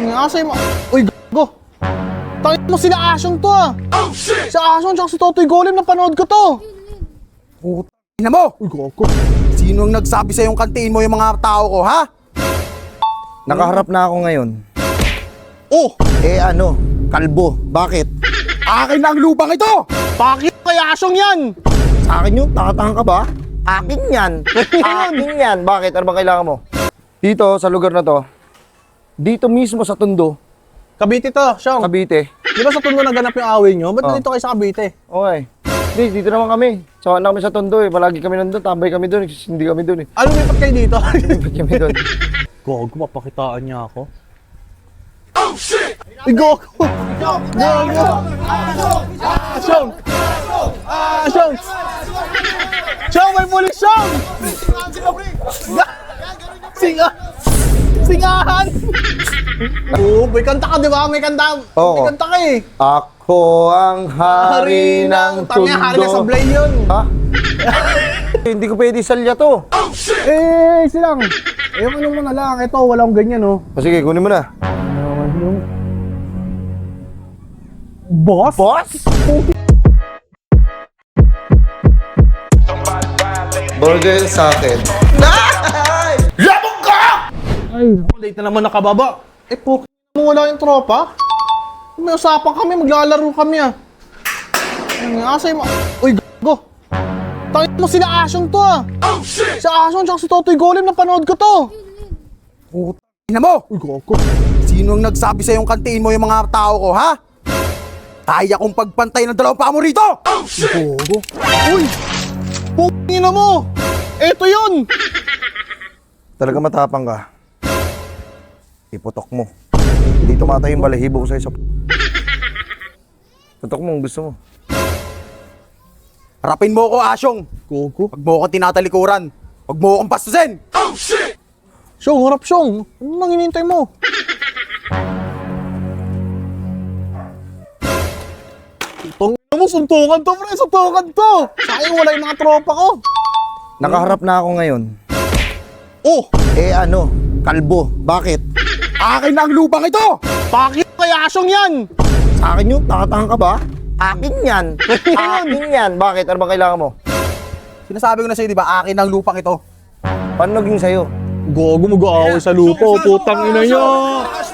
Asay mo. Uy, gago. Tangin mo sila Asyong to ah. Oh, shit! Si Asyong tsaka si Totoy Golem, napanood ko to. Putang ina mo! Uy, gago. Sino ang nagsabi sa'yong kantiin mo yung mga tao ko, ha? Nakaharap na ako ngayon. Oh! Ano, kalbo. Bakit? Akin na ang lupang ito! Pakit kay Asyong yan. Sa akin yun? Nakatanga ka ba? Akin yan. Akin yan. Bakit? Ano ba kailangan mo? Dito, sa lugar na to, dito mismo sa Tondo, Cavite to, Syong. Cavite. Di ba sa Tondo naganap yung away nyo? Ba't dito kayo sa Cavite? Okay. Dito naman kami. Sawa na kami sa Tondo eh. Palagi kami nandun. Tambay kami doon. Hindi kami doon eh. Ano may kayo dito? Ba't kami doon? Gago, mapakitaan niya ako. Oh, shit! Gago! Gago! Asyong! Asyong! Syong, may pulis, Syong! Singa! Singahan! Oo, may kanta ka, di ba? May kanta. Oo. May kanta ka eh. Ako ang hari ng Tondo. Tangina, hari ng sablay yun. Ha? Hindi ko pwede salya to. Silang. Yung ano mo na lang. Ito, walang ganyan, oh. Sige, kunin mo na. Boss? Boss? Burger sa akin. Ay, late na naman nakababa. Po, mo wala yung tropa. May usapan kami, maglalaro kami ah. Asay mo. Uy, gago. Tangin mo sila Asyong to ah. Oh, shit! Si Asyong tsaka si Totoy Golem, napanood ko to. Putang ina mo! Uy, gago. Sino ang nagsabi sa'yong kantiin mo yung mga tao ko, ha? Kaya kong pagpantay ng dalawang paa mo rito! Oh, shit! Gago. Uy! Putang mo! Eto yun! Talaga matapang ka. Iputok mo. Hindi tumatay yung balahibo ko sa'yo sa... Putok mo kung gusto mo. Harapin mo ko, Asyong! Gago. Huwag mo ko tinatalikuran! Huwag mo akong pastusin! Syong, harap Syong. Ano nang hinintay mo? Itong mo, suntukan to, pre. Suntukan to. Sayang wala yung mga tropa ko. Nakaharap na ako ngayon. Oh! Ano, kalbo. Bakit? Akin na ang lupang ito! Pakit kay Asyong yan. Sa akin yun? Nakatanga ka ba? Akin yan. Akin yan. Bakit? Ano ba kailangan mo? Sinasabi ko na sa'yo, di ba? Akin na ang lupang ito. Paano naging sa'yo? Gago, mag-aaway sa lupa. Putang ina nyo.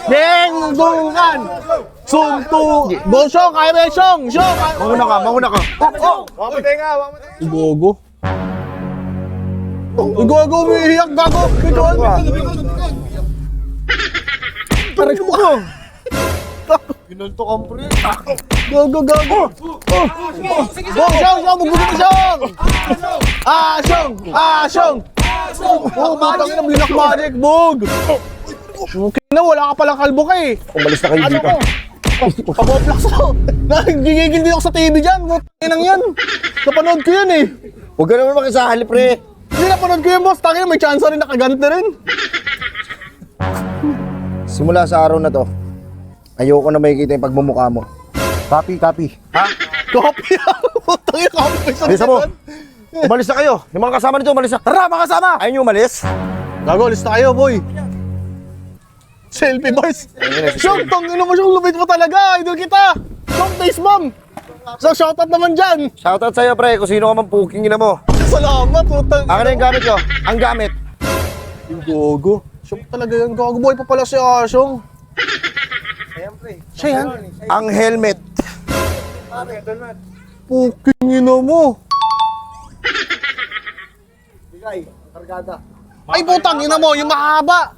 Deng, dungan. Sunto. Go, Syong. Kaya ba, Syong? Syong. Manguna ka, manguna ka. Gago. Gago, umiiyak. Gago. Gago. Aray mo ko. Pinulto kang pre. Gago, gago. Go, Syong. Syong, magbuto na, Syong. Asyong. Asyong. Oh, batang ina, Black Magic, bug! Okay na, wala ka palang kalbo ka eh. Umalis na kayo dito. Pag-oplax ako. Nagigigil din ako sa TV dyan. Mutinang yan. Napanood ko yan eh. Huwag ka naman makisahali, pre. Hindi, napanood ko yan, boss. Tangin, may chance rin nakaganti rin. Simula sa araw na to, ayoko na makikita yung pagmumukha mo. Copy. Ha? Copy yan. Putang ina, copy pa Bisa mo. Umalis na kayo. Yung mga kasama nito, umalis na. Tara, mga kasama! Ayaw nyo umalis? Gago, alis na kayo, boy. Selfie boys. Syong, tangin mo siyang lupit mo talaga. Idol kita. Syong, taste bomb. So, shoutout naman dyan. Shoutout sa'yo, pre. Kung sino ka man puking ina mo. Salamat, putang. Akin na yung gamit ko. Ang gamit. Yung gogo. Syong talaga yan, gogo. Boy pa pala si Asyong. Siya yan. Ang helmet. Puking ina mo. Ay, putang ina mo, yung mahaba.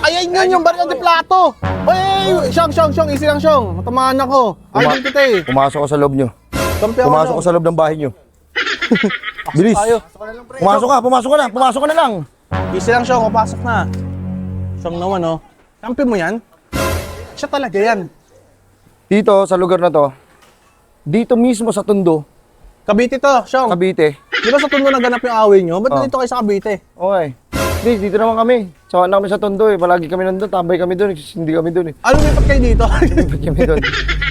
Ayan yun, yung baril de plato. Ay, Syong, easy lang, Syong. Matamaan ako. Idol kita eh. Pumasok ko sa loob nyo. Kampi ako, Pumasok ko sa loob ng bahay nyo. Bilis. Tayo. Pumasok ka na lang. Easy lang, Syong. Papasok na. Syong naman, oh. Kampi mo yan? Siya talaga yan. Dito, sa lugar na to, dito mismo sa Tondo, Cavite to, Syong. Cavite. Di ba sa Tondo naganap yung away nyo? Ba't dito kayo sa Cavite? Okay. Dito naman kami. Sawa na kami sa Tondo eh. Palagi kami nandun. Tambay kami doon. Hindi kami doon eh. Ano may kayo dito? Ba't kami doon?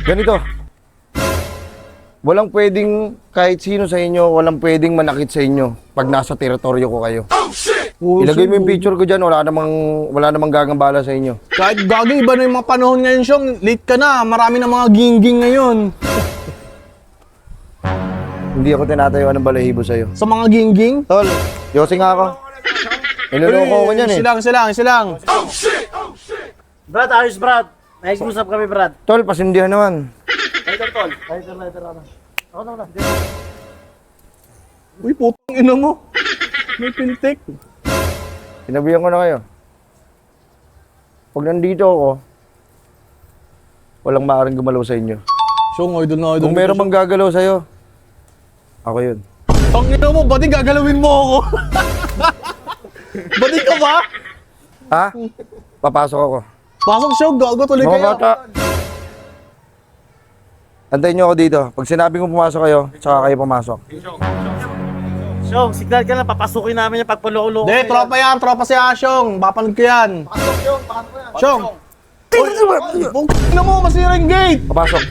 Ganito. Walang pwedeng kahit sino sa inyo, walang pwedeng manakit sa inyo pag nasa teritoryo ko kayo. Oo, Ilagay mo yung Shong. picture ko dyan, wala namang gagambala sa inyo. Kahit gagi, iba na yung mga panahon ngayon, Shong. Late ka na. Marami na mga gingging ngayon. Hindi ako tinatayo ng balahibo sa'yo. Sa mga gingging. Tol, yosi nga ako. Niloloko ko niyan eh. Silang. Brad, ayos Brad. Nakikusap kami Brad. Tol, pasindihan naman. Uy, putang ina mo. May pintik. Sinabihan ko na kayo. Pag nandito ako, walang maaaring gumalaw sa inyo. Shong, idol na idol. Kung meron mang gagalaw sa'yo, ako yun. Tangina mo, badi gagalawin mo ako. Badi ka ba? Ha? Papasok ako. Pasok Shong, gago tuloy Mga kayo. bata, antayin nyo ako dito. Pag sinabi kong pumasok kayo, tsaka kayo pumasok. Shong, signal ka lang, papasukin namin yung pagpaloko-loko. Hindi, tropa si Asyong. Bapanood ko yan. Shong. Tingnan mo, masira yung gate. Papasok.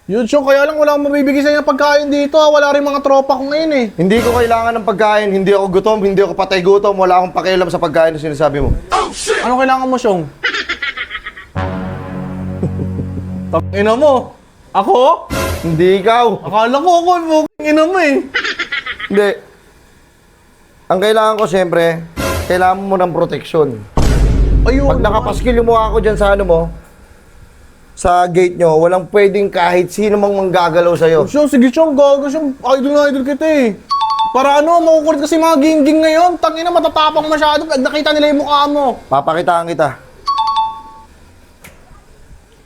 Yun, Shong, kaya lang wala akong mabibigay sa inyo ng pagkain dito. Wala rin mga tropa ko ngayon eh. Hindi ko kailangan ng pagkain, hindi ako gutom, hindi ako patay gutom, wala akong pakialam sa pagkain na sinasabi mo. Ano kailangan mo, Shong? Tangina mo. Ako? Hindi ikaw. Akala ko ako yung ina mo eh. Hindi. Ang kailangan ko siyempre, kailangan mo ng proteksyon. Ayun. Pag nakapaskil yung mukha ko dyan sa ano mo, sa gate nyo, walang pwedeng kahit sino mang manggagalaw sa'yo. Shong, sige Shong, gago Shong. Idol na idol kita eh. Para ano, makukulit kasi mga gingging ngayon. Tangina, matatapang masyado. Pag nakita nila yung mukha mo. Papakitaan kita.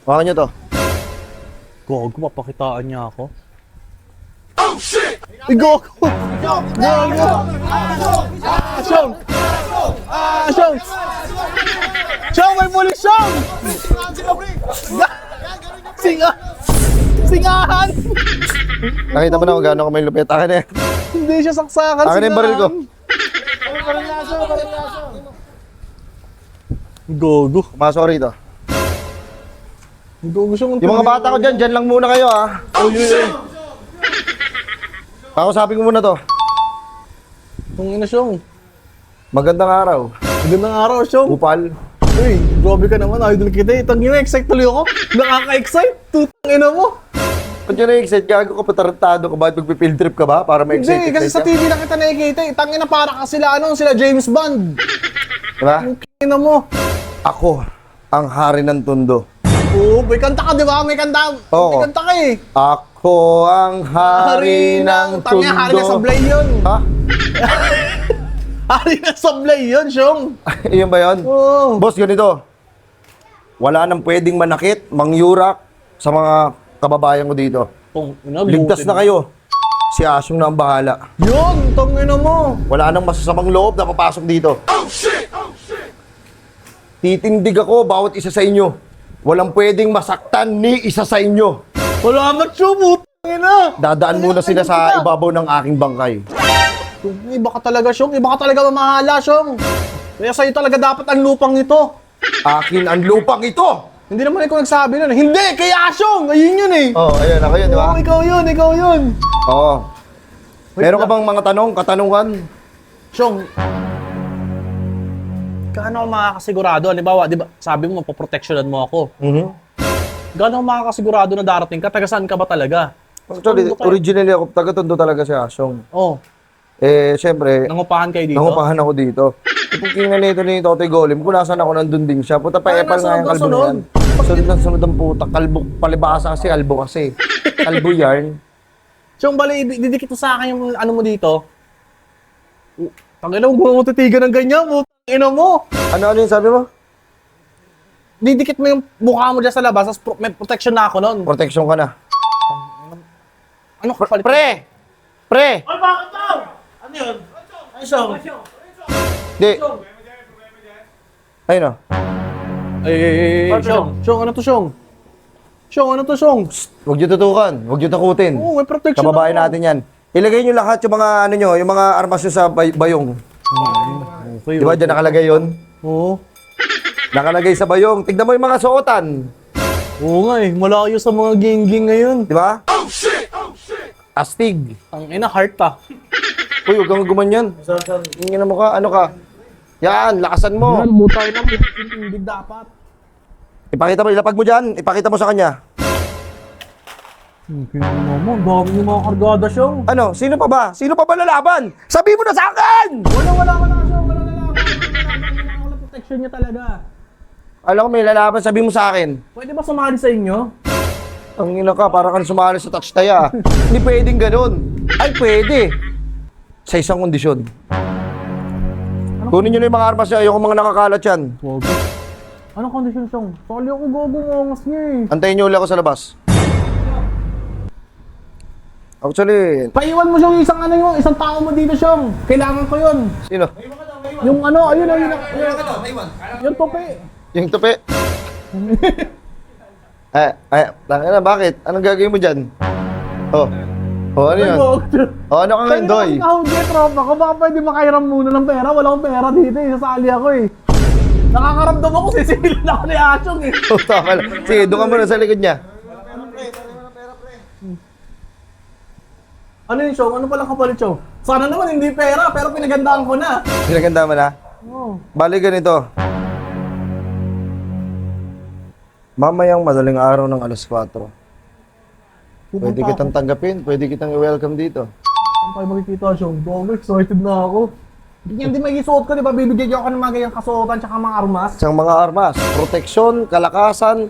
Hawakan nyo to. Gago, mapakitaan niya ako. Oh shit! Gago! Gago! Shong! Shong! Shong, may pulis Shong! Singa! Singahan! Nakita mo na kung gaano ka may lupit. Akin eh. Hindi siya saksakan. Akin yung baril ko. Gago. Pumasok rito. Gago Shong. Yung mga bata ko dyan, dyan lang muna kayo ha. Kakusapin ko muna to. Ang ina Shong. Magandang araw. Magandang araw Shong. Upal. Uy, grabe ka naman. Idol kita eh. Tangina, excite tuloy ako. Nakaka-excite. Tutang ina mo. Ba't yun na-excite? Gago ka, patarantado ka ba? Magpipild trip ka ba? Para ma-excite Hindi, kasi sa TV na kita nakikita eh. Tangina, para ka sila, sila James Bond. Diba? Ang ina mo. Ako, ang hari ng tundo. Oo, may kanta ka, di ba? May kanta. Oo. May kanta ka eh. Ako ang hari ng tundo. Tangina, hari na sablay yun. Ha? Hari na sablay yun, Shong. Iyon ba yun? Oo. Boss, ganito. Wala nang pwedeng manakit, mangyurak sa mga kababayan ko dito. Ligtas na kayo. Si Asyong na ang bahala. Yun, tangina mo. Wala nang masasamang loob na papasok dito. Titindig ako bawat isa sa inyo. Walang pwedeng masaktan ni isa sa inyo. Salamat, Shong. Tangina. Dadaan muna sila sa ibabaw ng aking bangkay. Iba ka talaga, Shong. Iba ka talaga mamahala, Shong. Kaya sa'yo talaga dapat ang lupang ito. Akin ang lupang ito! Hindi naman ikaw nagsabi nun. Hindi! Kaya Asyong! Ayun yun eh! Oh, ayun, ako yun, di ba? Oo, ikaw yun, ikaw yun! Oo. Meron ka bang mga katanungan? Syong, gaano ako makakasigurado? Halimbawa, di ba, sabi mo, mapoprotectionan mo ako. Gaano ako makakasigurado na darating ka? Taga saan ka ba talaga? Actually, Tondo kayo. originally ako, taga-Tondo talaga si Asyong. Oh, Eh, syempre, nangupahan kayo dito? nangupahan ako dito. Kung kingan nito ni Totoy Golem, kung nasan ako, nandun din siya. Puta pa, Ay, epal nga yung kalbo nasunod, yan. Sunod na sunod ang puta. Kalbo, palibasa kasi, albo kasi. Kalbo yarn. Syong, bali, didikit mo sa akin yung ano mo dito. Tangina, huwag mo titigan ng ganyan, putang ina mo. Ano yung sabi mo? Didikit mo yung mukha mo dyan sa labas, tapos may protection na ako nun. Protection ka na. Ano kapalit? Pre! Pre! Ay, bakit daw? Ano yun? Ay, Shong. Di. Ayun o. Syong, Syong, ano to, Syong? Syong, ano to, Syong? Huwag niyo tutukan. Huwag niyo takutin. Oo, may protection Kababayan ako. natin yan. Ilagay niyo lahat yung mga ano nyo, yung mga armas nyo sa bayong. Okay, Di ba dyan nakalagay yun? Oo. Nakalagay sa bayong. Tignan mo yung mga suotan. Oo nga eh, malayo sa mga gingging ngayon. Di ba? Astig. Ang ina, heart ah. Uy, huwag kang gumanyan. Tingnan mo ka, ano ka? Yan, lakasan mo. Yan, mutay lang. Hindi dapat. Ipakita mo, ilapag mo dyan. Ipakita mo sa kanya. Okay naman, dami yung mga kargada siyang. Ano, sino pa ba? Sino pa ba lalaban? Sabi mo na sa akin! Wala ka siyang. Wala walang protection niya talaga. Alam ko may lalaban, sabi mo sa akin. Pwede ba sumali sa inyo? Ang ina ka, para kang sumali sa touch taya. Hindi pwedeng ganun. Ay, pwede. Sa isang kondisyon. Kunin nyo na yung mga armas niya, ayoko mga nakakalat yan. Wag. Anong condition siyang? Sali ako gagawangos niya eh. Antayin nyo ulit ako sa labas. Actually, Paiwan mo siyang isang tao mo dito siyang. Kailangan ko yun. sino? Yung ano, ayun. Yung tope. Yung tupi? Tangina na, bakit? Anong gagawin mo dyan? Oh, ano yun? Oh, ano ka ngayon, Doy? Kahugay, tropa ko. Baka pwede makairam muna ng pera. Wala akong pera dito eh. Sasali ako eh. Nakakaramdam ako, sisilan ako ni Achong eh. Oh, tama lang. Sige, doon ka muna sa likod niya. Ano yun, Chong? Ano palang kapalit, Chong? Sana naman hindi pera, pero pinagandaan ko na. Pinaganda mo na? Oh. Bali ganito. Mamayang madaling araw ng alas 4. Pwede kitang tanggapin, pwede kitang i-welcome dito. Saan tayo makikita, Chong? Dog, excited na ako. Hindi may isuot ko, di ba? Bibigyan ko ng mga ganyang kasuotan tsaka mga armas. Isang mga armas, proteksyon, kalakasan,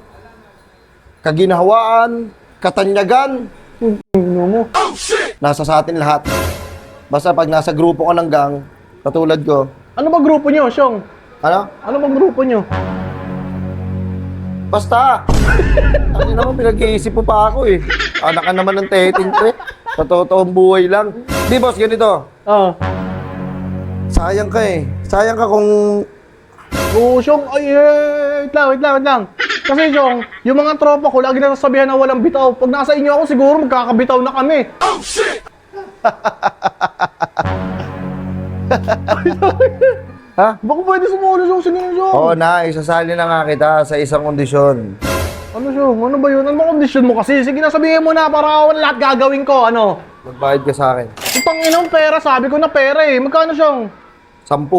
kaginhawaan, katanyagan, Ano mo? nasa sa atin lahat. Basta pag nasa grupo ko ng gang, katulad ko, Ano ba grupo nyo, Chong? ano? Ano bang grupo nyo? Basta! Ano naman, pinag-iisip mo pa ako eh. Anak ka naman ng teting pre. Sa totoong buhay lang. Di boss, ganito. Ah. Sayang ka eh. Sayang ka kung... Oo, Chong. Ay, wait lang. Kasi, Chong, yung mga tropa ko, lagi nasasabihan na walang bitaw. Pag nasa inyo ako, siguro magkakabitaw na kami. Oh, shit! Ha? Baka pwede sumulo, Chong. Sige, Chong. Oo na, isasali na nga kita sa isang kondisyon. Ano, Chong? Ano ba yun? Ano ba kondisyon mo kasi? Sige na, sabihin mo na para ako lahat gagawin ko. Ano? Magbayad ka sa akin. Itang inang pera, sabi ko na pera eh. Magkano, Chong? 10.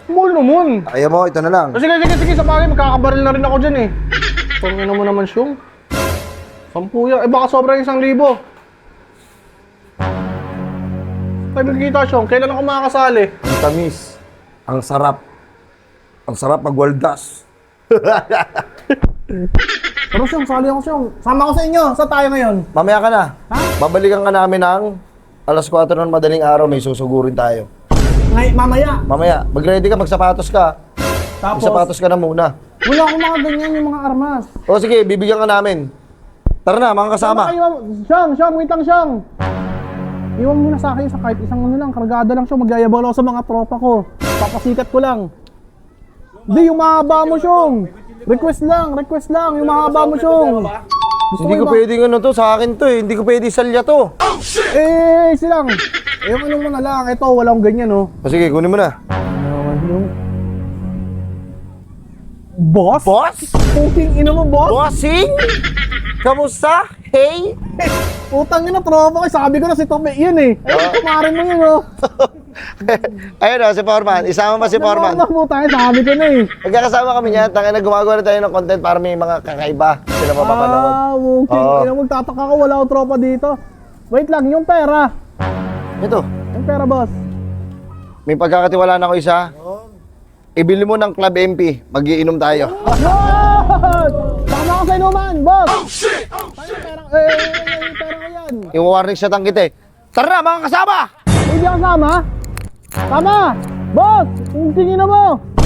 Small naman. Kaya mo, ito na lang. Sige, sa bagay, magkakabaril na rin ako dyan eh. Tangina mo naman, Chong. 10 yan. Eh, baka sobrang 1,000. Tayo magkikita, Chong. Kailan ako makakasali? Ang tamis. Ang sarap. Ang sarap magwaldas. Pero, Chong, sali ako, Chong. Sama ko sa inyo. Saan tayo ngayon? Mamaya ka na. Ha? Babalikan ka namin ng alas 4 ng madaling araw, may susugurin tayo. Mamaya. Mamaya, mag-ready ka, magsapatos ka. Tapos, Magsapatos ka na muna. wala akong mga ganyan yung mga armas. O sige, bibigyan ka namin. Tara na, mga kasama. Siyang, wait lang, Siyang. Iwan mo na sa akin sa kahit isang ano lang, kargada lang siya, magyayabal ako sa mga tropa ko. Papasikat ko lang. Hindi, yung mahaba mo, Siyong. Request lang, yung mahaba mo, Siyong. Hindi ko pwedeng ano to, sa akin to eh. Hindi ko pwede salya to. Silang. Yung ano mo na lang, ito, walang ganyan, oh. O sige, kunin mo na. Boss? Boss? Puking ina mo, boss? Bossing? Kamusta? Hey? Utang ina, tropa ko. Sabi ko na si Tope, yun eh. Ayun, kumarin mo yun, oh. Ayun o, si Foreman. Isama pa si Foreman. Putang, sabi ko na eh. Magkakasama kami niyan. Tangina, gumagawa na tayo ng content para may mga kakaiba. Sila mapapanood. Puking Oo. ina, magtataka ko, wala akong tropa dito. Wait lang, yung pera. Ito, Yung pera, boss. may pagkakatiwalaan ako isa. Ibili mo ng Club MP. Magiinom tayo. Boss! Tama ako sa inuman, boss! Oh, shit! Pera ko yan. I-warning sa kita eh. Tara na, mga kasama! Hindi ako sama. Tama! Boss! Kung tingin na mo!